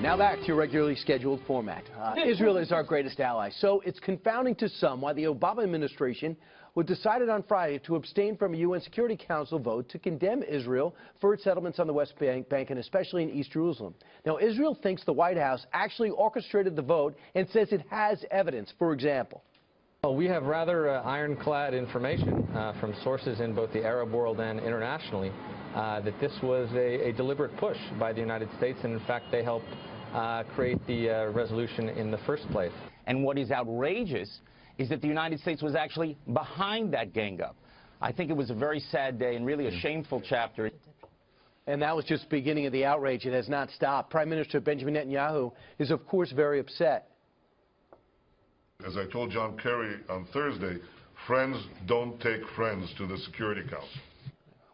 Now back to your regularly scheduled format. Israel is our greatest ally, so it's confounding to some why the Obama administration would decided on Friday to abstain from a UN Security Council vote to condemn Israel for its settlements on the West Bank and especially in East Jerusalem. Now, Israel thinks the White House actually orchestrated the vote and says it has evidence. For example, well, we have rather ironclad information from sources in both the Arab world and internationally that this was a deliberate push by the United States, and in fact they helped create the resolution in the first place. And what is outrageous is that the United States was actually behind that gang-up. I think it was a very sad day and really a shameful chapter. And that was just the beginning of the outrage. It has not stopped. Prime Minister Benjamin Netanyahu is, of course, very upset. As I told John Kerry on Thursday, friends don't take friends to the Security Council.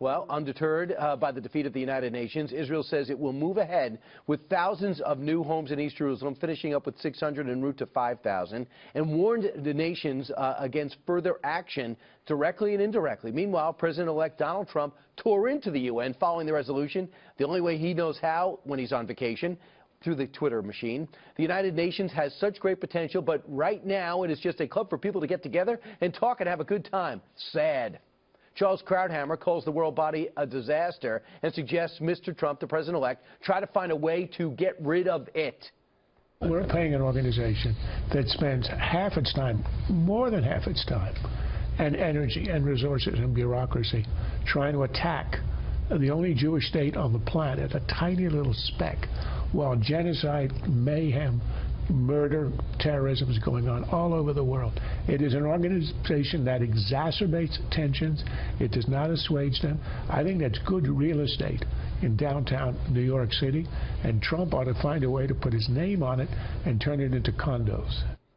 Well, undeterred by the defeat of the United Nations, Israel says it will move ahead with thousands of new homes in East Jerusalem, finishing up with 600 en route to 5,000, and warned the nations against further action directly and indirectly. Meanwhile, President-elect Donald Trump tore into the UN following the resolution, the only way he knows how when he's on vacation, through the Twitter machine. The United Nations has such great potential, but right now it is just a club for people to get together and talk and have a good time. Sad. Charles Krauthammer calls the world body a disaster and suggests Mr. Trump, the president-elect, try to find a way to get rid of it. We're paying an organization that spends half its time, more than half its time, and energy and resources and bureaucracy trying to attack the only Jewish state on the planet, a tiny little speck, while genocide, mayhem, murder, terrorism is going on all over the world. It is an organization that exacerbates tensions. It does not assuage them. I think that's good real estate in downtown New York City, and Trump ought to find a way to put his name on it and turn it into condos.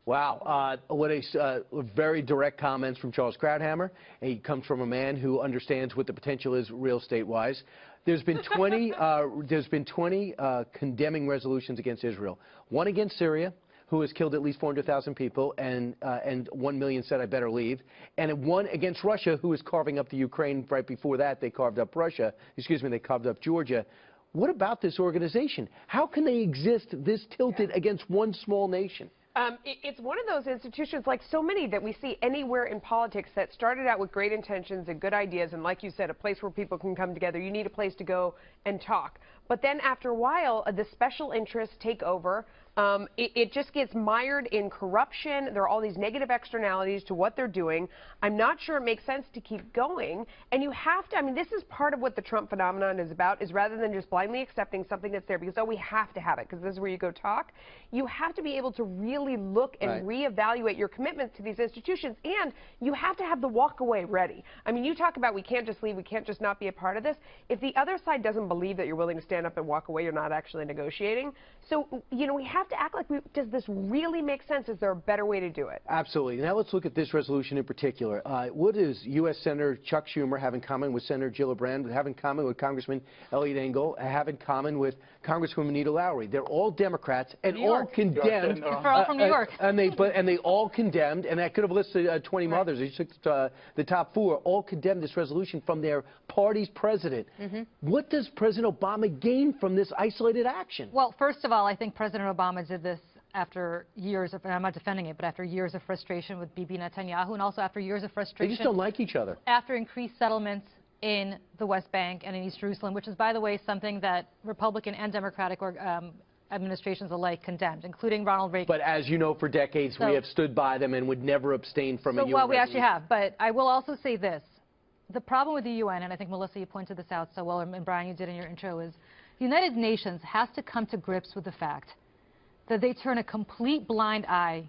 Wow, what a very direct comments from Charles Krauthammer. He comes from a man who understands what the potential is real estate-wise. There's been 20 condemning resolutions against Israel. One against Syria, who has killed at least 400,000 people, and 1 million said I better leave, and one against Russia, who is carving up the Ukraine. Right before that, they carved up Russia. Excuse me, they carved up Georgia. What about this organization? How can they exist this tilted against one small nation? It's one of those institutions, like so many that we see anywhere in politics, that started out with great intentions and good ideas, and like you said, a place where people can come together. You need a place to go and talk. But then after a while, the special interests take over. It just gets mired in corruption. There are all these negative externalities to what they're doing. I'm not sure it makes sense to keep going. And you have to, I mean, this is part of what the Trump phenomenon is about, is rather than just blindly accepting something that's there because, oh, we have to have it because this is where you go talk, you have to be able to really look and reevaluate your commitment to these institutions, and you have to have the walk away ready. I mean, you talk about we can't just leave, we can't just not be a part of this. If the other side doesn't believe that you're willing to stand up and walk away, you're not actually negotiating. So, you know, we have to act like, does this really make sense? Is there a better way to do it? Absolutely. Now let's look at this resolution in particular. What does U.S. Senator Chuck Schumer have in common with Senator Gillibrand, have in common with Congressman Elliot Engel, have in common with Congresswoman Nita Lowry? They're all Democrats and all condemned. They're all from New York. And they all condemned, and I could have listed 20 others. He took the top 4, all condemned this resolution from their party's president. What does President Obama gain from this isolated action? Well, first of all, I think President Obama did this after years of, and I'm not defending it, but after years of frustration with Bibi Netanyahu, and also after years of frustration. They just don't like each other. After increased settlements in the West Bank and in East Jerusalem, which is, by the way, something that Republican and Democratic administrations alike condemned, including Ronald Reagan. But as you know, for decades, we have stood by them and would never abstain from a UN well, we resolution. actually have. But I will also say this. The problem with the UN, and I think, Melissa, you pointed this out so well, and Brian, you did in your intro, is the United Nations has to come to grips with the fact that they turn a complete blind eye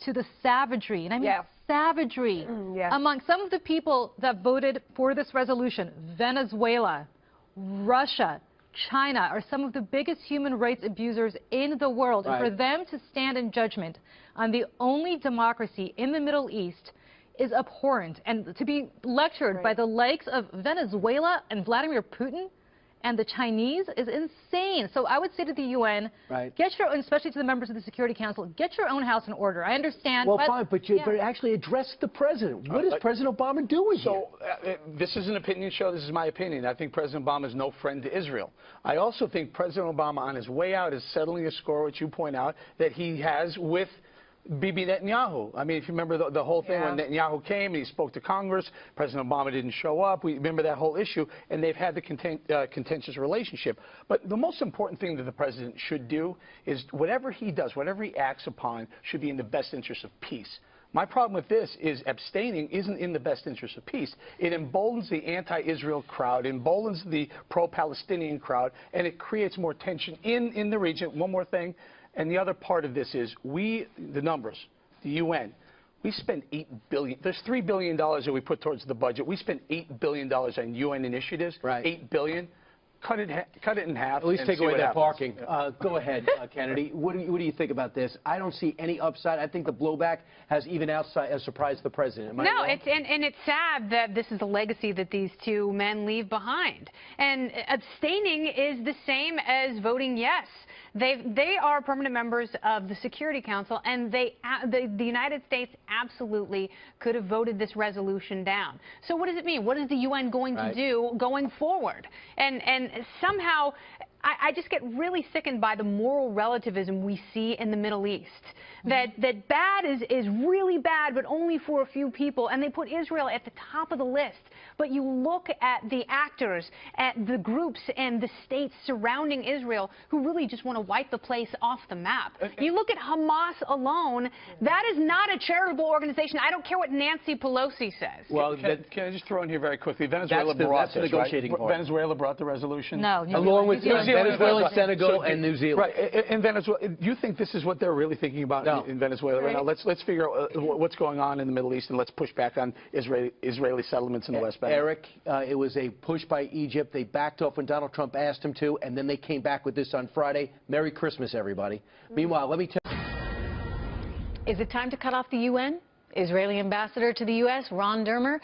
to the savagery, and I mean savagery, among some of the people that voted for this resolution. Venezuela, Russia, China are some of the biggest human rights abusers in the world. And for them to stand in judgment on the only democracy in the Middle East is abhorrent. And to be lectured by the likes of Venezuela and Vladimir Putin and the Chinese is insane. So I would say to the UN, get your own, especially to the members of the Security Council, get your own house in order. I understand. Well, fine, but actually address the president. What is President Obama doing here? This is an opinion show. This is my opinion. I think President Obama is no friend to Israel. I also think President Obama, on his way out, is settling a score, which you point out, that he has with Bibi Netanyahu. I mean, if you remember the whole thing when Netanyahu came and he spoke to Congress, President Obama didn't show up. We remember that whole issue, and they've had the contentious relationship. But the most important thing that the president should do is whatever he does, whatever he acts upon, should be in the best interest of peace. My problem with this is abstaining isn't in the best interest of peace. It emboldens the anti-Israel crowd, emboldens the pro-Palestinian crowd, and it creates more tension in the region. One more thing. And the other part of this is the numbers, the UN, we spend $8 billion. There's $3 billion that we put towards the budget. We spend $8 billion on UN initiatives. $8 billion. Cut it in half. At least take away that parking. Go ahead, Kennedy. What do you think about this? I don't see any upside. I think the blowback has even surprised the president. Am I wrong? And it's sad that this is the legacy that these two men leave behind. And abstaining is the same as voting yes. They are permanent members of the Security Council, and the United States absolutely could have voted this resolution down. So what does it mean? What is the UN going to do going forward? And somehow I just get really sickened by the moral relativism we see in the Middle East. That bad is really bad, but only for a few people, and they put Israel at the top of the list. But you look at the actors, at the groups and the states surrounding Israel who really just want to wipe the place off the map. You look at Hamas alone, that is not a charitable organization. I don't care what Nancy Pelosi says. Well, can I just throw in here very quickly? Venezuela brought the negotiating part. Venezuela brought the resolution? No. Along with Venezuela, Senegal, and New Zealand. Right. In Venezuela, do you think this is what they're really thinking about in Venezuela right now? Let's figure out what's going on in the Middle East, and let's push back on Israeli settlements in the West Bank. Eric, it was a push by Egypt. They backed off when Donald Trump asked them to, and then they came back with this on Friday. Merry Christmas, everybody. Meanwhile, let me tell you. Is it time to cut off the UN? Israeli ambassador to the U.S., Ron Dermer,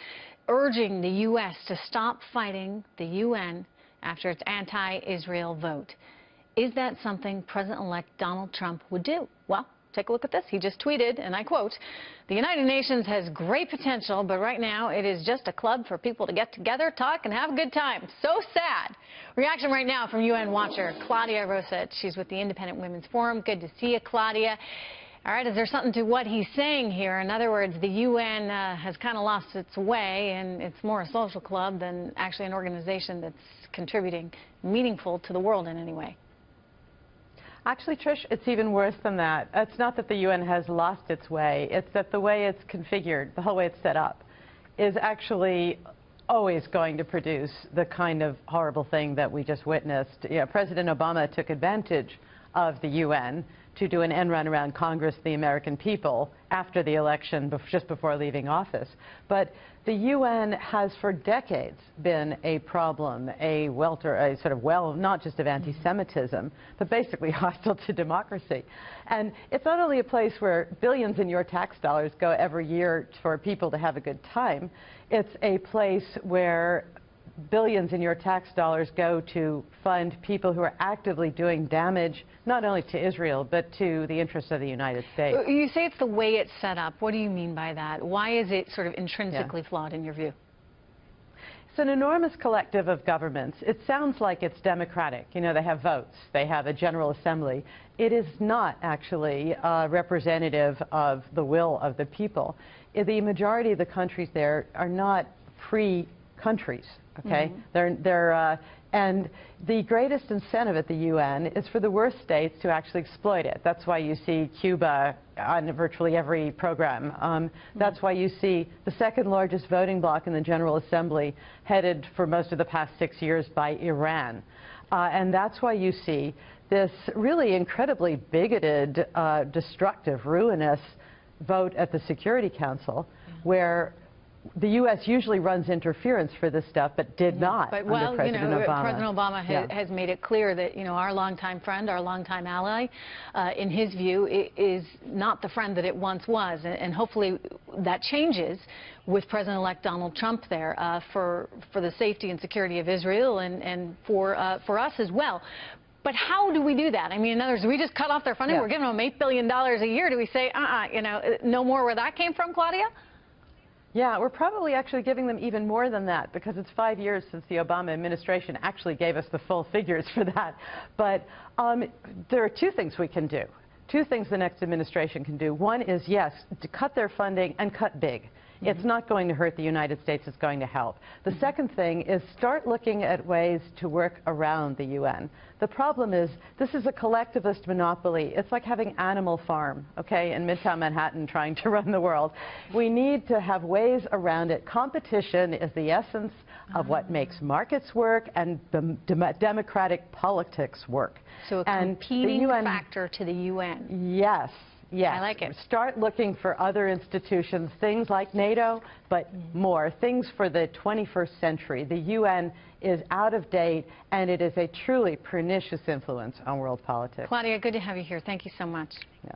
urging the U.S. to stop fighting the UN after its anti-Israel vote. Is that something President-elect Donald Trump would do? Well, take a look at this. He just tweeted, and I quote, "The United Nations has great potential, but right now it is just a club for people to get together, talk, and have a good time." So sad. Reaction right now from UN watcher Claudia Rosett. She's with the Independent Women's Forum. Good to see you, Claudia. All right, is there something to what he's saying here? In other words, the UN has kind of lost its way, and it's more a social club than actually an organization that's contributing meaningful to the world in any way. Actually, Trish, it's even worse than that. It's not that the UN has lost its way. It's that the way it's configured, the whole way it's set up, is actually always going to produce the kind of horrible thing that we just witnessed. You know, President Obama took advantage of the UN to do an end run around Congress, the American people, after the election, just before leaving office. But the UN has for decades been a problem, a sort of not just of anti-Semitism, but basically hostile to democracy. And it's not only a place where billions in your tax dollars go every year for people to have a good time, it's a place where billions in your tax dollars go to fund people who are actively doing damage, not only to Israel, but to the interests of the United States. You say it's the way it's set up. What do you mean by that? Why is it sort of intrinsically flawed in your view? It's an enormous collective of governments. It sounds like it's democratic. You know, they have votes. They have a General Assembly. It is not actually representative of the will of the people. The majority of the countries there are not free countries. Okay, and the greatest incentive at the UN is for the worst states to actually exploit it. That's why you see Cuba on virtually every program. That's why you see the second largest voting bloc in the General Assembly headed for most of the past 6 years by Iran. And that's why you see this really incredibly bigoted, destructive, ruinous vote at the Security Council, where the U.S. usually runs interference for this stuff, but did not But, under well, President Obama. President Obama has made it clear that, our longtime friend, our longtime ally, in his view, is not the friend that it once was. And hopefully that changes with President-elect Donald Trump there for the safety and security of Israel and for us as well. But how do we do that? I mean, in other words, do we just cut off their funding? We're giving them $8 billion a year. Do we say, no more where that came from, Claudia? Yeah, we're probably actually giving them even more than that, because it's 5 years since the Obama administration actually gave us the full figures for that. But there are two things we can do. Two things the next administration can do. One is, yes, to cut their funding and cut big. It's not going to hurt the United States, it's going to help. The second thing is start looking at ways to work around the UN. The problem is this is a collectivist monopoly. It's like having Animal Farm, okay, in Midtown Manhattan trying to run the world. We need to have ways around it. Competition is the essence of what makes markets work and democratic politics work. So a competing factor to the UN. Yes. Yes. I like it. Start looking for other institutions, things like NATO, but more, things for the 21st century. The UN is out of date, and it is a truly pernicious influence on world politics. Claudia, good to have you here. Thank you so much. Yeah.